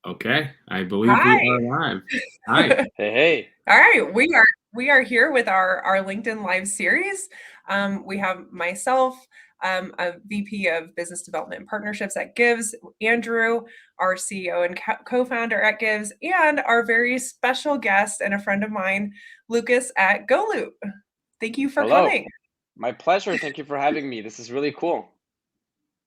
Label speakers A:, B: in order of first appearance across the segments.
A: Okay, I believe we
B: Hi.
A: are live. Hi.
C: Hey, hey.
B: All right, we are here with our LinkedIn Live series. We have myself, a VP of Business Development and Partnerships at Givz, Andrew, our CEO and co-founder at Givz, and our very special guest and a friend of mine, Lucas at goLoot. Thank you for
C: Hello.
B: coming.
C: My pleasure. Thank you for having me. This is really cool.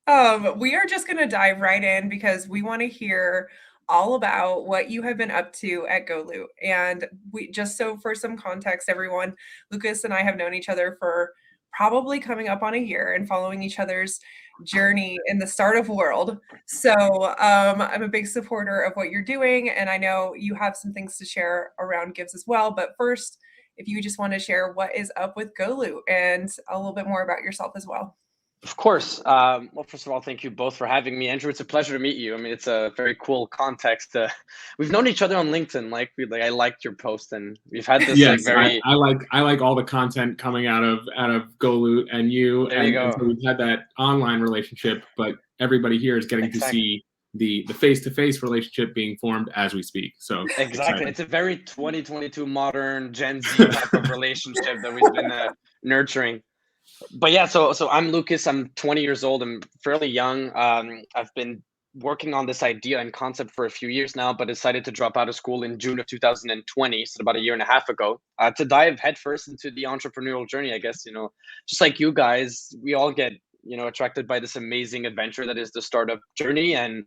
B: We are just going to dive right in because we want to hear all about what you have been up to at goLoot. And we just so for some context, everyone, Lucas and I have known each other for probably coming up on a year and following each other's journey in the startup world. So I'm a big supporter of what you're doing, and I know you have some things to share around Givz as well. But first, if you just want to share what is up with goLoot and a little bit more about yourself as well.
C: Of course. Well, first of all, thank you both for having me. Andrew, it's a pleasure to meet you. I mean, it's a very cool context. We've known each other on LinkedIn. I liked your post, and we've had this
A: Yes,
C: very.
A: I like all the content coming out of goLoot and you,
C: There you
A: and
C: go.
A: so we've had that online relationship, but everybody here is getting to
C: Exactly.
A: see the face-to-face relationship being formed as we speak. So
C: Exactly.
A: exciting.
C: It's a very 2022 modern Gen Z type of relationship that we've been nurturing. But yeah, so I'm Lucas. I'm 20 years old. I'm fairly young. I've been working on this idea and concept for a few years now, but decided to drop out of school in June of 2020, so about a year and a half ago, to dive headfirst into the entrepreneurial journey. I guess just like you guys, we all get attracted by this amazing adventure that is the startup journey. And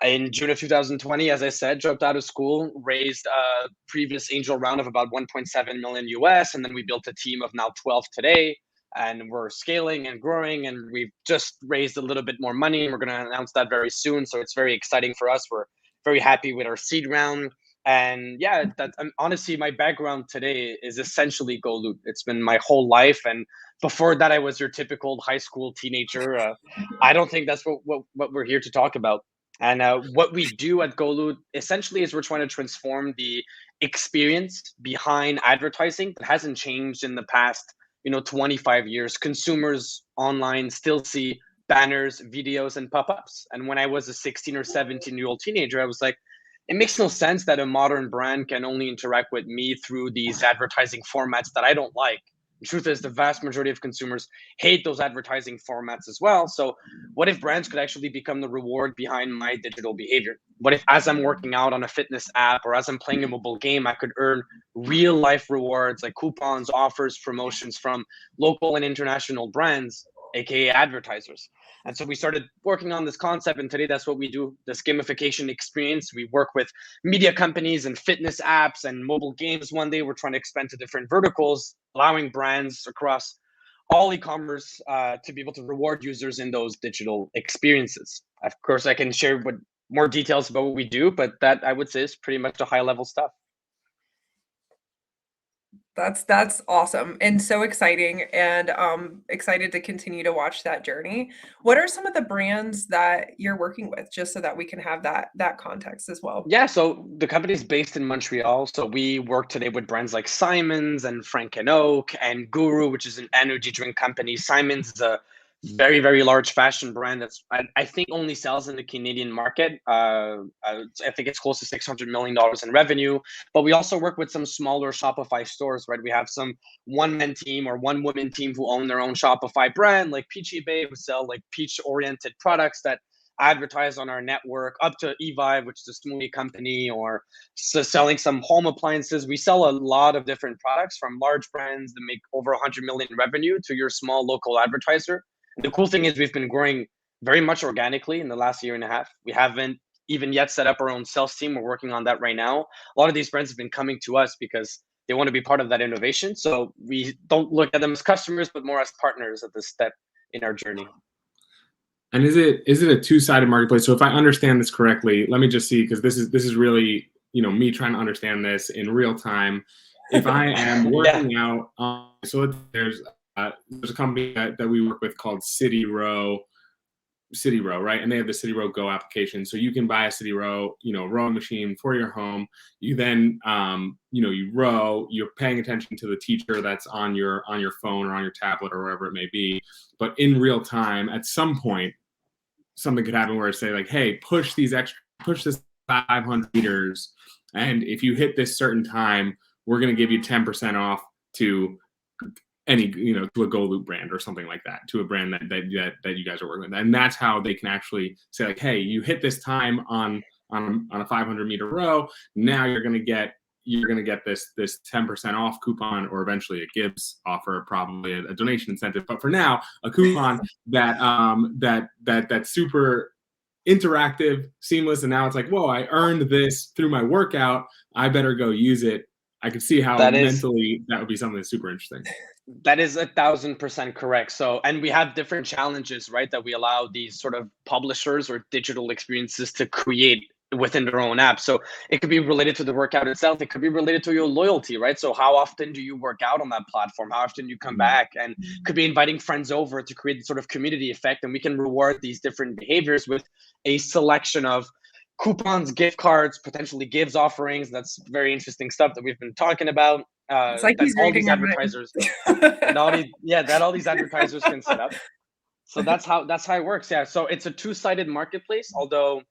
C: in June of 2020, as I said, dropped out of school, raised a previous angel round of about 1.7 million US, and then we built a team of now 12 today, and we're scaling and growing, and we've just raised a little bit more money, and we're going to announce that very soon. So it's very exciting for us. We're very happy with our seed round. And yeah, that honestly, my background today is essentially goLoot. It's been my whole life, and before that, I was your typical high school teenager. I don't think that's what we're here to talk about. And what we do at goLoot essentially is we're trying to transform the experience behind advertising that hasn't changed in the past 25 years. Consumers online still see banners, videos, and pop-ups. And when I was a 16 or 17-year-old teenager, I was like, it makes no sense that a modern brand can only interact with me through these advertising formats that I don't like. The truth is, the vast majority of consumers hate those advertising formats as well. So what if brands could actually become the reward behind my digital behavior? What if, as I'm working out on a fitness app or as I'm playing a mobile game, I could earn real life rewards like coupons, offers, promotions from local and international brands, aka advertisers? And so we started working on this concept, and today that's what we do, this gamification experience. We work with media companies and fitness apps and mobile games. One day we're trying to expand to different verticals, allowing brands across all e-commerce to be able to reward users in those digital experiences. Of course, I can share more details about what we do, but that I would say is pretty much the high level stuff.
B: That's awesome and so exciting, and excited to continue to watch that journey. What are some of the brands that you're working with, just so that we can have that context as well?
C: Yeah, so the company is based in Montreal. So we work today with brands like Simons and Frank and Oak and Guru, which is an energy drink company. Simons is a very, very large fashion brand that's I think only sells in the Canadian market. I think it's close to $600 million in revenue. But we also work with some smaller Shopify stores, right? We have some one-man team or one-woman team who own their own Shopify brand, like Peachy Bay, who sell like peach-oriented products that advertise on our network, up to Evive, which is a smoothie company, or selling some home appliances. We sell a lot of different products, from large brands that make over 100 million revenue to your small local advertiser. And the cool thing is we've been growing very much organically in the last year and a half. We haven't even yet set up our own sales team. We're working on that right now. A lot of these brands have been coming to us because they want to be part of that innovation. So we don't look at them as customers, but more as partners at this step in our journey.
A: And is it a two-sided marketplace? So if I understand this correctly, let me just see, because this is really me trying to understand this in real time. If I am working out, so there's a company that we work with called City Row, right? And they have the City Row Go application. So you can buy a City Row, rowing machine for your home. You then, you row, you're paying attention to the teacher that's on your phone or on your tablet or wherever it may be. But in real time, at some point, something could happen where it's say like, hey, push these extra push this 500 meters, and if you hit this certain time, we're going to give you 10% off to any, to a goLoot brand or something like that, to a brand that you guys are working with. And that's how they can actually say, like, hey, you hit this time on a 500-meter row, now you're going to get this 10% off coupon, or eventually a Givz offer, probably a donation incentive. But for now, a coupon that's super interactive, seamless, and now it's like, whoa, I earned this through my workout. I better go use it. I could see how mentally that would be something that's super interesting.
C: That is 1,000% correct. So, and we have different challenges, right, that we allow these sort of publishers or digital experiences to create within their own app. So it could be related to the workout itself. It could be related to your loyalty, right? So how often do you work out on that platform? How often do you come back? And could be inviting friends over to create sort of community effect. And we can reward these different behaviors with a selection of coupons, gift cards, potentially Givz offerings. That's very interesting stuff that we've been talking about.
B: It's like
C: that all these advertisers and all these advertisers can set up. So that's how it works. Yeah. So it's a two-sided marketplace, although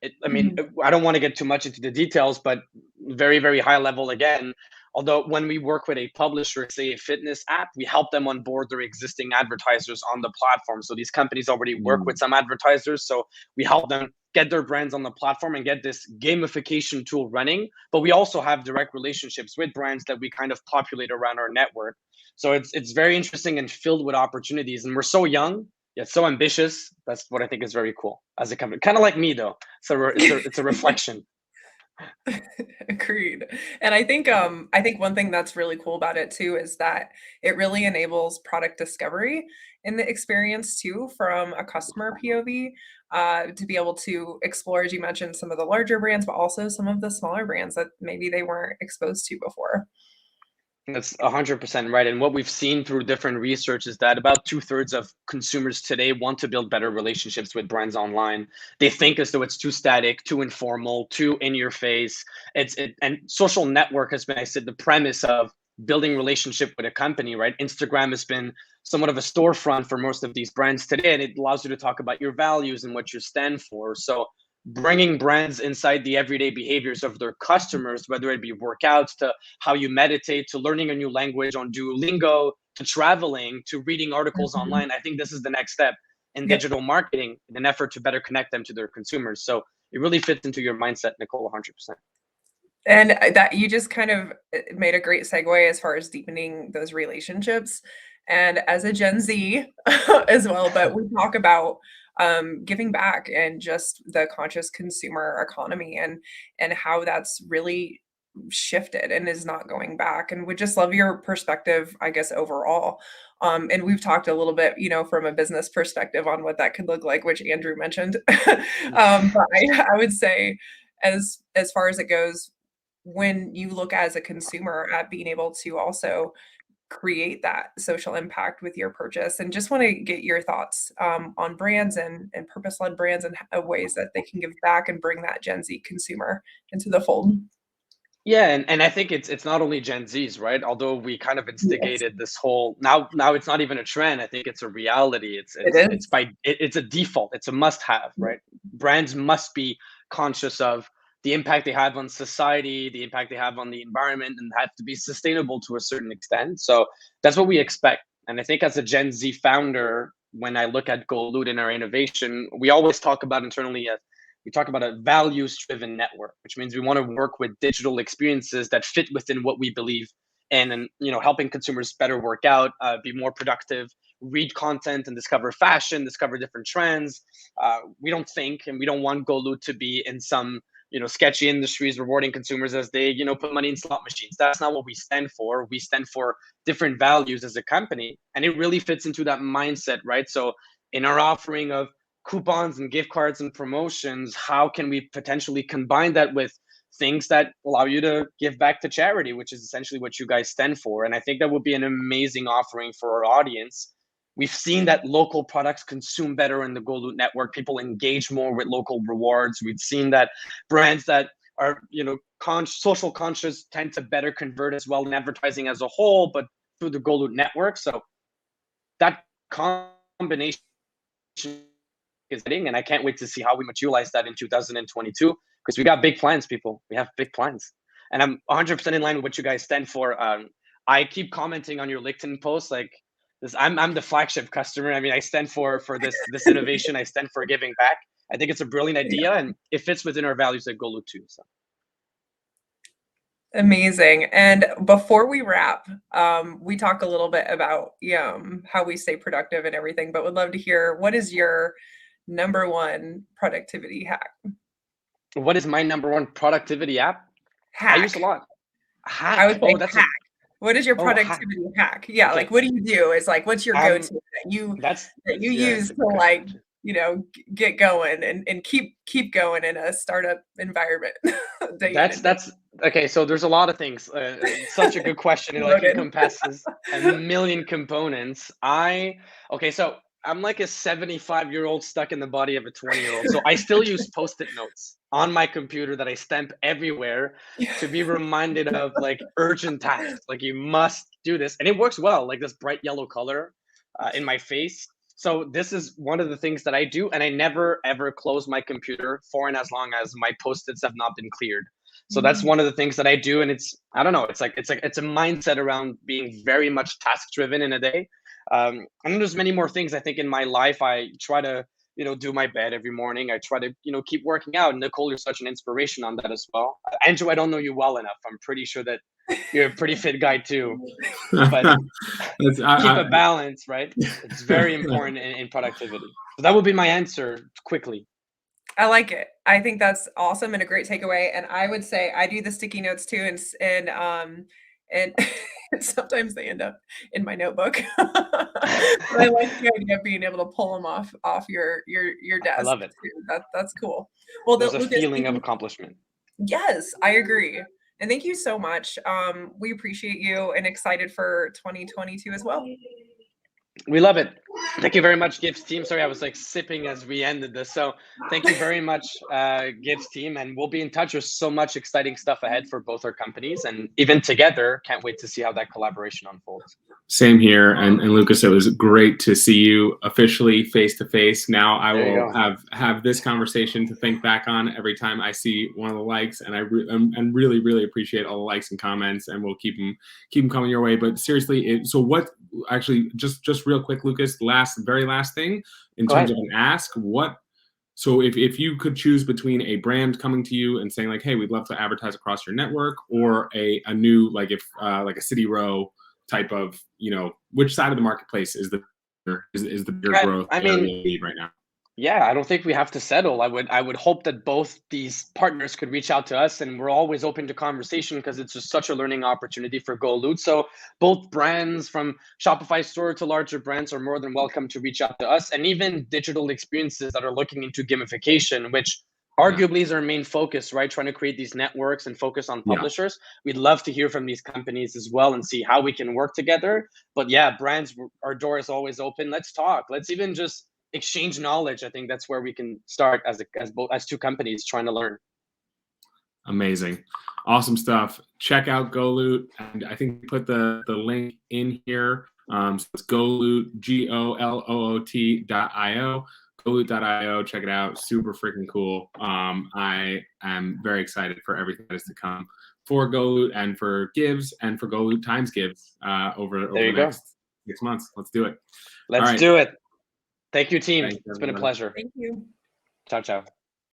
C: I don't want to get too much into the details, but very, very high level again. Although when we work with a publisher, say a fitness app, we help them onboard their existing advertisers on the platform. So these companies already work with some advertisers. So we help them get their brands on the platform and get this gamification tool running. But we also have direct relationships with brands that we kind of populate around our network. So it's very interesting and filled with opportunities. And we're so young, yet so ambitious. That's what I think is very cool as a company. Kind of like me, though. So it's a reflection.
B: Agreed. And I think one thing that's really cool about it too is that it really enables product discovery in the experience too, from a customer POV, to be able to explore, as you mentioned, some of the larger brands, but also some of the smaller brands that maybe they weren't exposed to before.
C: That's 100% right. And what we've seen through different research is that about 2/3 of consumers today want to build better relationships with brands online. They think as though it's too static, too informal, too in your face. And social network has been, I said, the premise of building relationship with a company, right? Instagram has been somewhat of a storefront for most of these brands today, and it allows you to talk about your values and what you stand for. So bringing brands inside the everyday behaviors of their customers, whether it be workouts to how you meditate, to learning a new language on Duolingo, to traveling, to reading articles online. I think this is the next step in digital marketing in an effort to better connect them to their consumers. So it really fits into your mindset, Nicole, 100%.
B: And that you just kind of made a great segue as far as deepening those relationships. And as a Gen Z as well, but we talk about giving back and just the conscious consumer economy and how that's really shifted and is not going back. And would just love your perspective, I guess, overall. And we've talked a little bit, from a business perspective on what that could look like, which Andrew mentioned. But I would say, as far as it goes, when you look as a consumer at being able to also create that social impact with your purchase, and just want to get your thoughts on brands and purpose-led brands and ways that they can give back and bring that Gen Z consumer into the fold.
C: Yeah, and I think it's not only Gen Zs, right? Although we kind of instigated this whole now it's not even a trend. I think it's a reality. It's a default. It's a must-have, right? Brands must be conscious of the impact they have on society, the impact they have on the environment, and have to be sustainable to a certain extent. So that's what we expect. And I think as a Gen Z founder, when I look at goLoot and our innovation, we always talk about internally we talk about a values-driven network, which means we want to work with digital experiences that fit within what we believe in, and helping consumers better work out, be more productive, read content, and discover fashion, discover different trends. We don't think, and we don't want goLoot to be in some sketchy industries rewarding consumers as they put money in slot machines. That's not what we stand for. We stand for different values as a company, and it really fits into that mindset, right? So in our offering of coupons and gift cards and promotions, how can we potentially combine that with things that allow you to give back to charity, which is essentially what you guys stand for? And I think that would be an amazing offering for our audience. We've seen that local products consume better in the goLoot network. People engage more with local rewards. We've seen that brands that are social conscious tend to better convert as well in advertising as a whole, but through the goLoot network. So that combination exciting, and I can't wait to see how we materialize that in 2022, because we got big plans, people. We have big plans, and I'm 100% in line with what you guys stand for. I keep commenting on your LinkedIn posts like this. I'm the flagship customer. I mean, I stand for this innovation. I stand for giving back. I think it's a brilliant idea, and it fits within our values at goLoot too. So.
B: Amazing. And before we wrap, we talk a little bit about how we stay productive and everything, but would love to hear, what is your number one productivity hack?
C: What is my number one productivity app?
B: Hack.
C: I use a lot. Hack.
B: I would say
C: that's
B: hack. What is your productivity hack? Yeah, okay. Like what do you do? It's like, what's your go-to that you use to like, get going and keep going in a startup environment?
C: That's okay. So there's a lot of things. Such a good question. It like encompasses a million components. So I'm like a 75-year-old stuck in the body of a 20-year-old. So I still use Post-it notes on my computer that I stamp everywhere to be reminded of like urgent tasks. Like you must do this, and it works well. Like this bright yellow color in my face. So this is one of the things that I do, and I never ever close my computer for and as long as my Post-its have not been cleared. So that's one of the things that I do, and it's a mindset around being very much task driven in a day. And there's many more things I think in my life. I try to do my bed every morning. I try to keep working out. Nicole, you're such an inspiration on that as well. Andrew, I don't know you well enough. I'm pretty sure that you're a pretty fit guy too, but keep a balance, right? It's very important in productivity. So that would be my answer quickly.
B: I like it. I think that's awesome and a great takeaway. And I would say I do the sticky notes too, and sometimes they end up in my notebook. But I like the idea of being able to pull them off your desk.
C: I love it.
B: Too. That's cool. Well,
C: there's a feeling of accomplishment.
B: Yes, I agree. And thank you so much. We appreciate you and excited for 2022 as well.
C: We love it. Thank you very much, Givz team. Sorry, I was like sipping as we ended this. So thank you very much, Givz team. And we'll be in touch. There's so much exciting stuff ahead for both our companies. And even together, can't wait to see how that collaboration unfolds.
A: Same here. And Lucas, it was great to see you officially face to face. Now I will have this conversation to think back on every time I see one of the likes. And I really, really appreciate all the likes and comments, and we'll keep them coming your way. But seriously, so what actually, just real quick, Lucas, very last thing in terms of an ask, so if you could choose between a brand coming to you and saying like, hey, we'd love to advertise across your network, or a new, like if like a City Row type of, which side of the marketplace is the bigger growth lead right now?
C: Yeah, I don't think we have to settle. I would hope that both these partners could reach out to us, and we're always open to conversation because it's just such a learning opportunity for goLoot. So both brands, from Shopify store to larger brands, are more than welcome to reach out to us, and even digital experiences that are looking into gamification, which arguably is our main focus, right? Trying to create these networks and focus on publishers. We'd love to hear from these companies as well and see how we can work together. But yeah, brands, our door is always open. Let's talk. Let's even just exchange knowledge. I think that's where we can start as two companies trying to learn.
A: Amazing. Awesome stuff. Check out goLoot, and I think put the link in here. So it's goLoot, GOLOOT.io. goLoot.io. Check it out. Super freaking cool. I am very excited for everything that is to come for goLoot and for Givz and for goLoot times Givz over the next 6 months. Let's do it.
C: Let's do it. Thank you, team. It's been a pleasure.
B: Thank you.
C: Ciao, ciao.